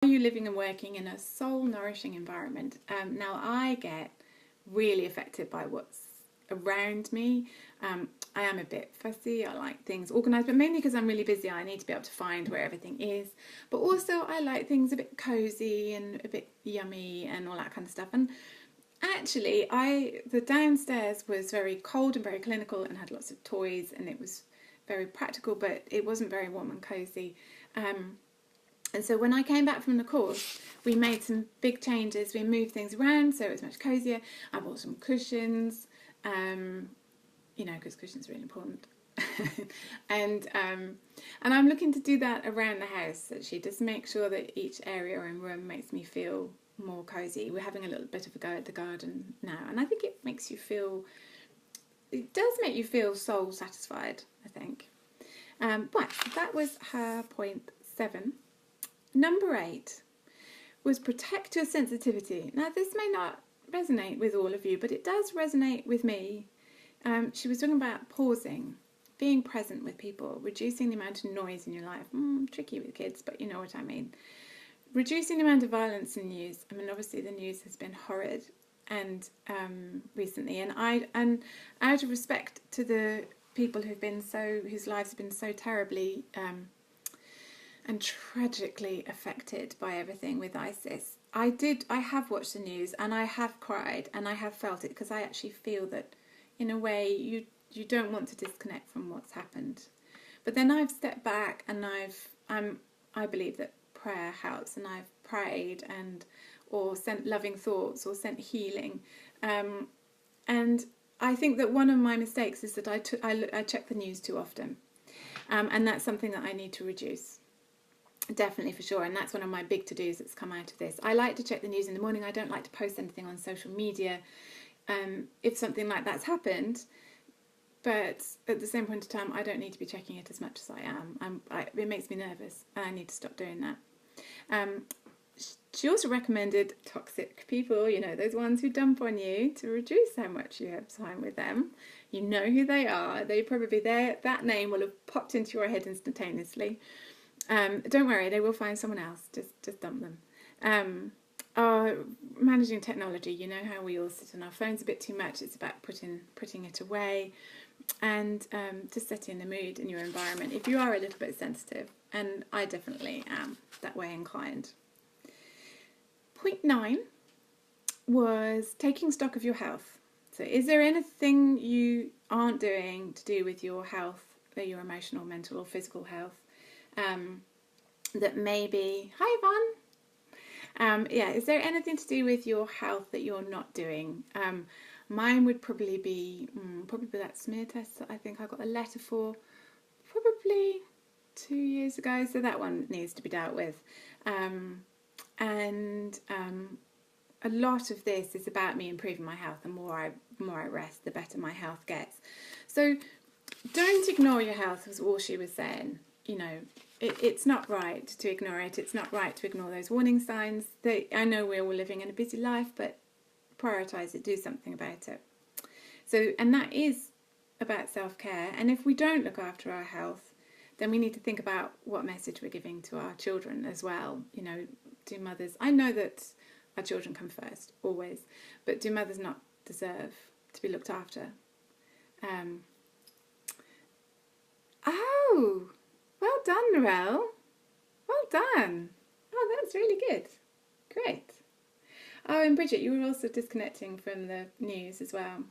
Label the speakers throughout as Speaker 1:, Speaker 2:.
Speaker 1: Are you living and working in a soul-nourishing environment? Now, I get really affected by what's around me. I am a bit fussy. I like things organised, but mainly because I'm really busy. I need to be able to find where everything is. But also, I like things a bit cosy and a bit yummy and all that kind of stuff. And actually, the downstairs was very cold and very clinical and had lots of toys, and it was very practical, but it wasn't very warm and cosy. And so when I came back from the course, we made some big changes. We moved things around so it was much cosier. I bought some cushions, because cushions are really important. and I'm looking to do that around the house, actually, just make sure that each area and room makes me feel more cozy. We're having a little bit of a go at the garden now, and I think it does make you feel soul satisfied, I think. But that was her point 7. Number 8 was protect your sensitivity. Now, this may not resonate with all of you, but it does resonate with me. She was talking about pausing, being present with people, reducing the amount of noise in your life. Tricky with kids, but you know what I mean. Reducing the amount of violence in news. I mean, obviously the news has been horrid and recently, and out of respect to the people whose lives have been so terribly and tragically affected by everything with ISIS. I have watched the news and I have cried and I have felt it, because I actually feel that in a way you don't want to disconnect from what's happened. But then I've stepped back and I believe that prayer helps, and I've prayed or sent loving thoughts or sent healing. And I think that one of my mistakes is that I check the news too often. And that's something that I need to reduce. Definitely, for sure. And that's one of my big to-dos that's come out of this. I like to check the news in the morning. I don't like to post anything on social media if something like that's happened. But at the same point in time, I don't need to be checking it as much as I am. It makes me nervous, and I need to stop doing that. She also recommended toxic people, those ones who dump on you, to reduce how much you have time with them. You know who they are. They probably that name will have popped into your head instantaneously. Don't worry, they will find someone else. Just dump them. Managing technology, you know how we all sit on our phones a bit too much. It's about putting it away, and just setting the mood in your environment. If you are a little bit sensitive, and I definitely am that way inclined. Point 9 was taking stock of your health. So is there anything you aren't doing to do with your health, your emotional, mental or physical health, that maybe... Hi, Yvonne! Is there anything to do with your health that you're not doing? Mine would probably be that smear test that I think I got a letter for probably 2 years ago, so that one needs to be dealt with. A lot of this is about me improving my health. The more I rest, the better my health gets. So don't ignore your health, was all she was saying. It's not right to ignore it. It's not right to ignore those warning signs. I know we're all living in a busy life, but prioritise it, do something about it. So, and that is about self-care. And if we don't look after our health, then we need to think about what message we're giving to our children as well. Do mothers... I know that our children come first, always, but do mothers not deserve to be looked after? Oh, well done, Narelle. Well done. Oh, that's really good. Great. Oh, and Bridget, you were also disconnecting from the news as well.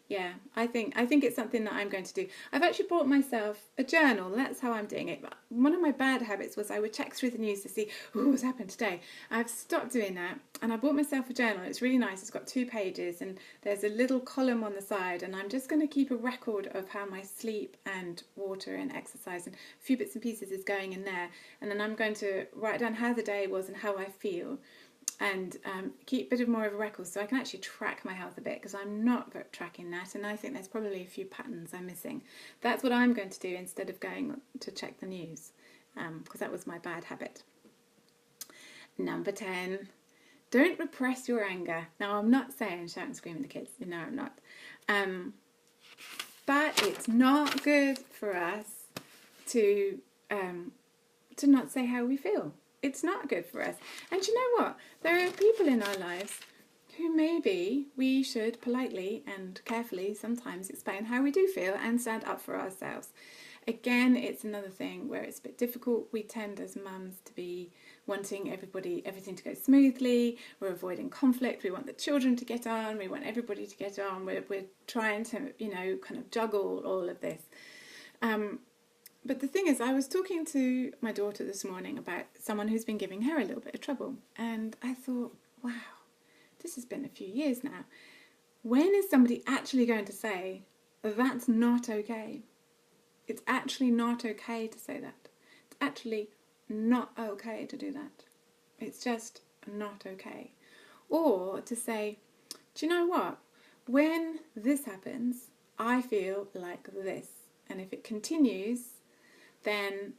Speaker 1: Yeah, I think it's something that I'm going to do. I've actually bought myself a journal. That's how I'm doing it. One of my bad habits was I would check through the news to see, what's happened today. I've stopped doing that, and I bought myself a journal. It's really nice. It's got 2 pages, and there's a little column on the side, and I'm just going to keep a record of how my sleep and water and exercise and a few bits and pieces is going in there. And then I'm going to write down how the day was and how I feel, and keep a bit more of a record so I can actually track my health a bit, because I'm not tracking that, and I think there's probably a few patterns I'm missing. That's what I'm going to do instead of going to check the news, because that was my bad habit. Number 10, don't repress your anger. Now, I'm not saying shout and scream at the kids. No, I'm not. But it's not good for us to not say how we feel. It's not good for us. And you know what? There are people in our lives who maybe we should politely and carefully sometimes explain how we do feel and stand up for ourselves. Again, it's another thing where it's a bit difficult. We tend as mums to be wanting everything to go smoothly. We're avoiding conflict. We want the children to get on. We want everybody to get on. We're trying to, kind of juggle all of this. But the thing is, I was talking to my daughter this morning about someone who's been giving her a little bit of trouble. And I thought, wow, this has been a few years now. When is somebody actually going to say, that's not okay? It's actually not okay to say that. It's actually not okay to do that. It's just not okay. Or to say, do you know what? When this happens, I feel like this. And if it continues, then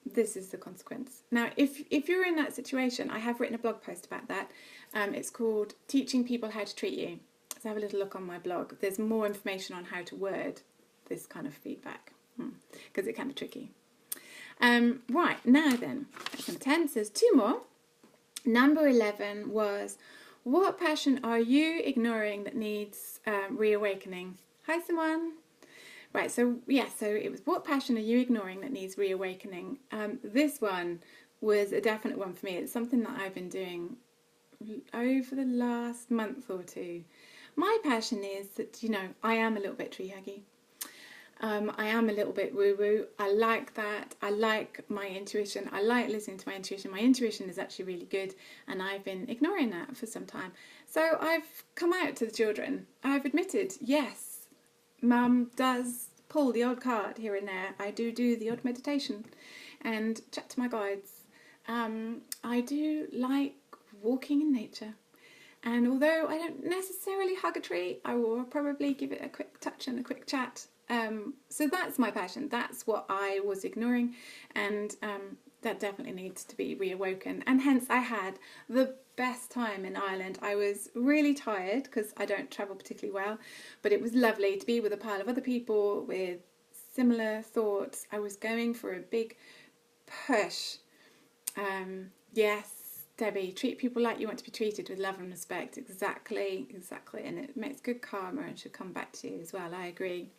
Speaker 1: this is the consequence. Now, if you're in that situation, I have written a blog post about that. It's called Teaching People How to Treat You. So have a little look on my blog. There's more information on how to word this kind of feedback, because it can be tricky. Right, now then, that's number 10. So there's 2 more. Number 11 was, what passion are you ignoring that needs reawakening? Hi, someone. Right, so it was, what passion are you ignoring that needs reawakening? This one was a definite one for me. It's something that I've been doing over the last month or two. My passion is that, I am a little bit tree huggy. I am a little bit woo-woo. I like that. I like my intuition. I like listening to my intuition. My intuition is actually really good, and I've been ignoring that for some time. So I've come out to the children. I've admitted, yes, Mum does pull the odd card here and there. I do the odd meditation and chat to my guides. I do like walking in nature. And although I don't necessarily hug a tree, I will probably give it a quick touch and a quick chat. So that's my passion. That's what I was ignoring. And that definitely needs to be reawoken. And hence I had the best time in Ireland. I was really tired because I don't travel particularly well, but it was lovely to be with a pile of other people with similar thoughts. I was going for a big push. Yes, Debbie, treat people like you want to be treated, with love and respect. Exactly. And it makes good karma and should come back to you as well. I agree.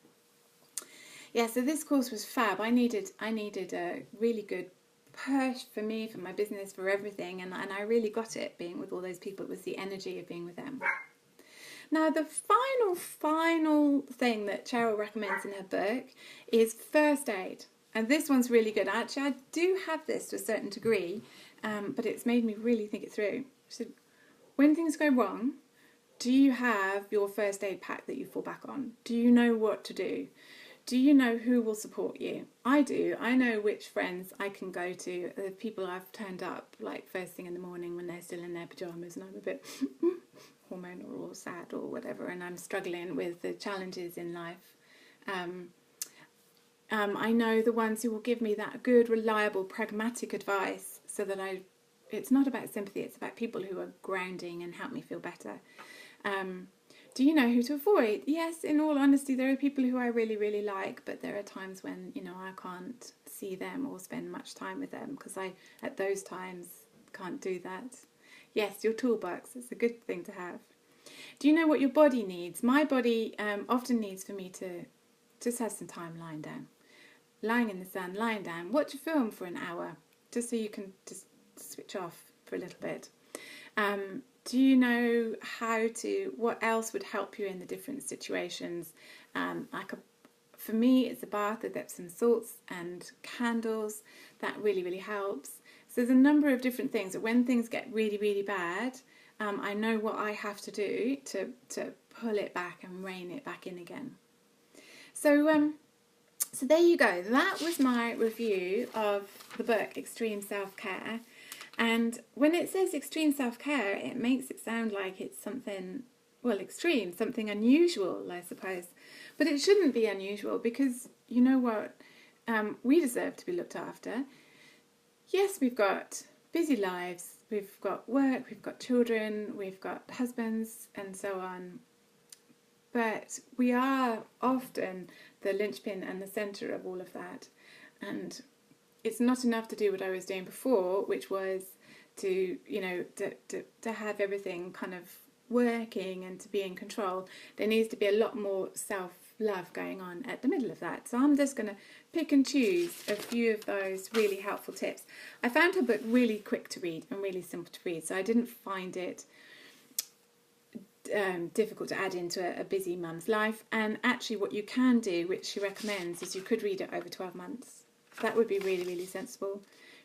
Speaker 1: Yeah, so this course was fab. I needed a really good push for me, for my business, for everything, and I really got it being with all those people. It was the energy of being with them. Now, the final thing that Cheryl recommends in her book is first aid. And this one's really good. Actually, I do have this to a certain degree, but it's made me really think it through. So when things go wrong, do you have your first aid pack that you fall back on? Do you know what to do? Do you know who will support you? I do. I know which friends I can go to. The people I've turned up like first thing in the morning when they're still in their pyjamas and I'm a bit hormonal or sad or whatever, and I'm struggling with the challenges in life. I know the ones who will give me that good, reliable, pragmatic advice, so that it's not about sympathy, it's about people who are grounding and help me feel better. Do you know who to avoid? Yes, in all honesty, there are people who I really, really like, but there are times when, I can't see them or spend much time with them because I, at those times, can't do that. Yes, your toolbox is a good thing to have. Do you know what your body needs? My body often needs for me to just have some time lying down. Lying in the sun, lying down. Watch a film for an hour, just so you can just switch off for a little bit. Do you know what else would help you in the different situations? For me, it's a bath with Epsom salts and candles. That really, really helps. So there's a number of different things that when things get really, really bad, I know what I have to do to pull it back and rein it back in again. So there you go. That was my review of the book, Extreme Self-Care. And when it says extreme self-care, it makes it sound like it's something, extreme, something unusual, I suppose. But it shouldn't be unusual because, you know what, we deserve to be looked after. Yes, we've got busy lives, we've got work, we've got children, we've got husbands and so on. But we are often the linchpin and the centre of all of that. And it's not enough to do what I was doing before, which was to, to have everything kind of working and to be in control. There needs to be a lot more self-love going on at the middle of that. So I'm just going to pick and choose a few of those really helpful tips. I found her book really quick to read and really simple to read, so I didn't find it difficult to add into a busy mum's life. And actually what you can do, which she recommends, is you could read it over 12 months. That would be really, really sensible.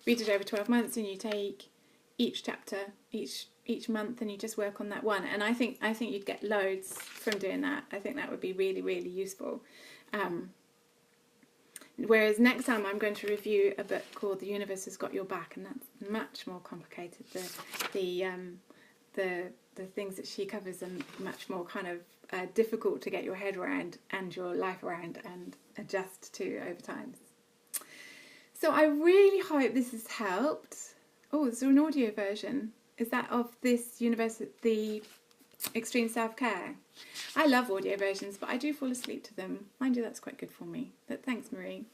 Speaker 1: Read it over 12 months and you take each chapter each month and you just work on that one. And I think you'd get loads from doing that. I think that would be really, really useful. Whereas next time I'm going to review a book called The Universe Has Got Your Back, and that's much more complicated. The things that she covers are much more kind of difficult to get your head around and your life around and adjust to over time. So I really hope this has helped. Oh, is there an audio version? Is that of this the Extreme Self-Care? I love audio versions, but I do fall asleep to them. Mind you, that's quite good for me. But thanks, Marie.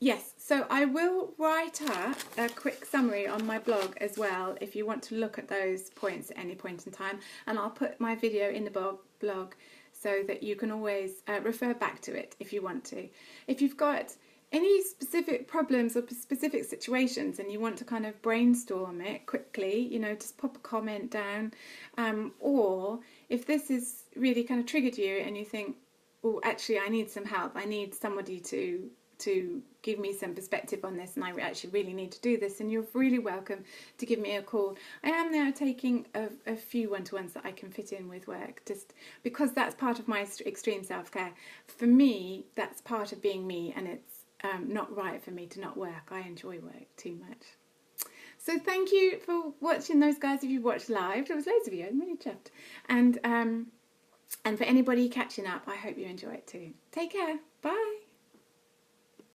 Speaker 1: Yes, so I will write up a quick summary on my blog as well if you want to look at those points at any point in time. And I'll put my video in the blog so that you can always refer back to it if you want to. If you've got any specific problems or specific situations and you want to kind of brainstorm it quickly, just pop a comment down. Or if this is really kind of triggered you and you think, oh, actually I need some help, I need somebody to give me some perspective on this and I actually really need to do this, and you're really welcome to give me a call. I am now taking a few one-to-ones that I can fit in with work, just because that's part of my extreme self-care. For me, that's part of being me, and it's not right for me to not work. I enjoy work too much. So thank you for watching those, guys. If you watched live, there was loads of you. I'm really chuffed. And for anybody catching up, I hope you enjoy it too. Take care. Bye.